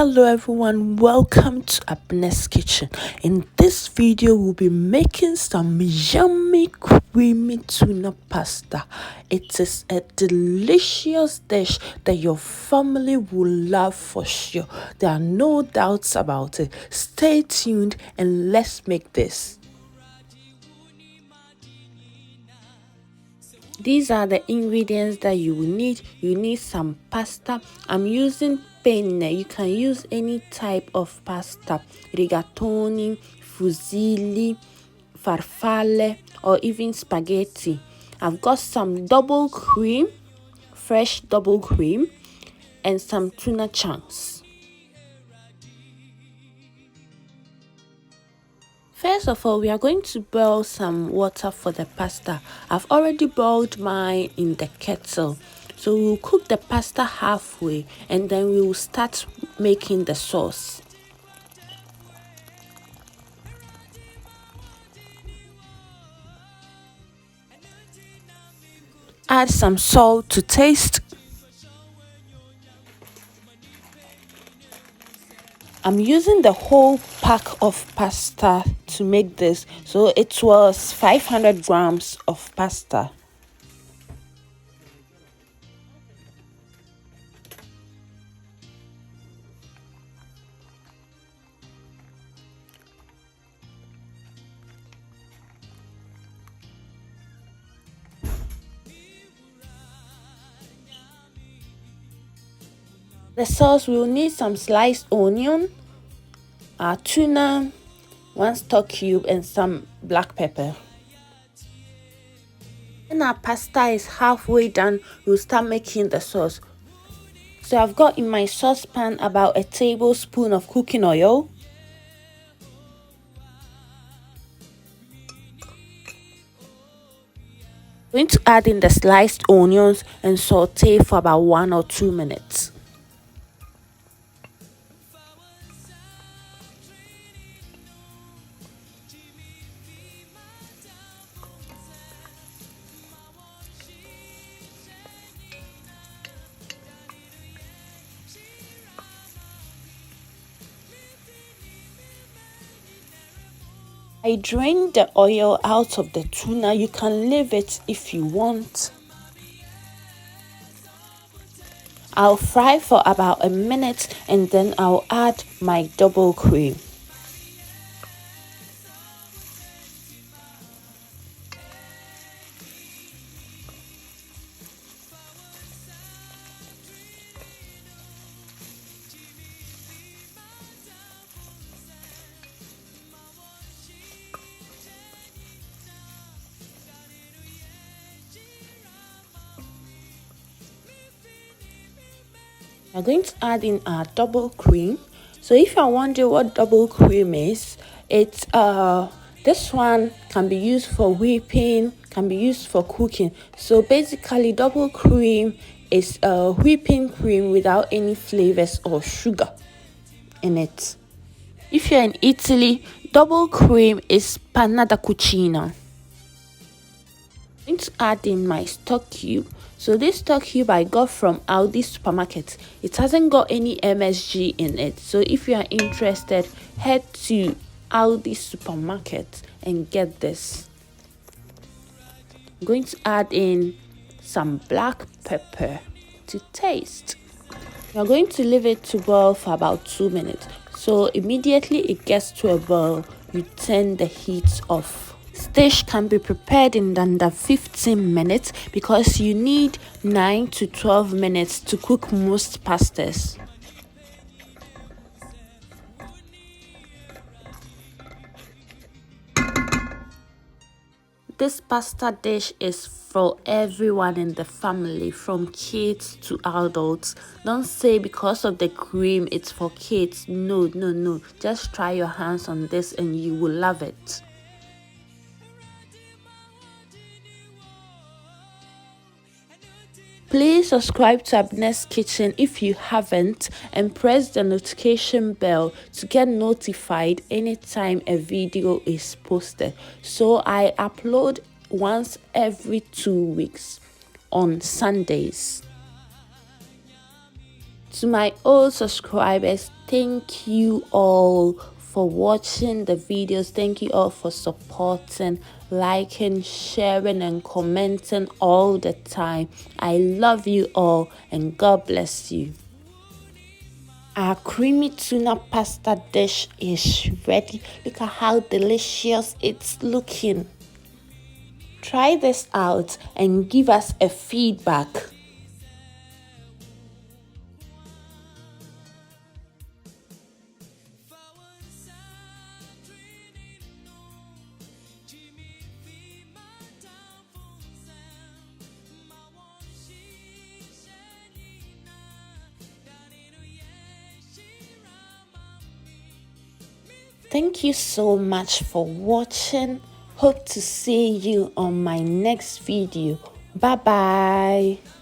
Hello everyone, welcome to Abena'sKitchen. In this video we'll be making some yummy creamy tuna pasta. It is a delicious dish that your family will love for sure. There are no doubts about it. Stay tuned and let's make this. These are the ingredients that you will need. You need some pasta. I'm using penne. You can use any type of pasta. Rigatoni, fusilli, farfalle, or even spaghetti. I've got some double cream, fresh double cream, and some tuna chunks. First of all, we are going to boil some water for the pasta. I've already boiled mine in the kettle. So we'll cook the pasta halfway and then we will start making the sauce. Add some salt to taste. I'm using the whole pack of pasta to make this, so it was 500 grams of pasta. The sauce will need some sliced onion, tuna, 1 stock cube, and some black pepper. When our pasta is halfway done, we'll start making the sauce. So I've got in my saucepan about a tablespoon of cooking oil. I'm going to add in the sliced onions and saute for about 1 or 2 minutes. I drained the oil out of the tuna. You can leave it if you want. I'll fry for about a minute and then I'll add my double cream. We're going to add in our double cream. So if you're wondering what double cream is, it's this one can be used for whipping, can be used for cooking. So basically double cream is whipping cream without any flavors or sugar in it. If you're in Italy, double cream is panna da cucina. I'm going to add in my stock cube. So this stock cube I got from Aldi supermarket. It hasn't got any MSG in it. So if you are interested, head to Aldi supermarket and get this. I'm going to add in some black pepper to taste. We're going to leave it to boil for about 2 minutes. So immediately it gets to a boil, you turn the heat off. This dish can be prepared in under 15 minutes because you need 9 to 12 minutes to cook most pastas. This pasta dish is for everyone in the family, from kids to adults. Don't say because of the cream it's for kids. No. Just try your hands on this and you will love it. Please subscribe to Abena'sKitchen if you haven't and press the notification bell to get notified anytime a video is posted. So I upload once every 2 weeks on Sundays. To my old subscribers, thank you all for watching the videos. Thank you all for supporting, liking, sharing, and commenting all the time. I love you all, and God bless you. Our creamy tuna pasta dish is ready. Look at how delicious it's looking. Try this out and give us a feedback. Thank you so much for watching. Hope to see you on my next video. Bye bye.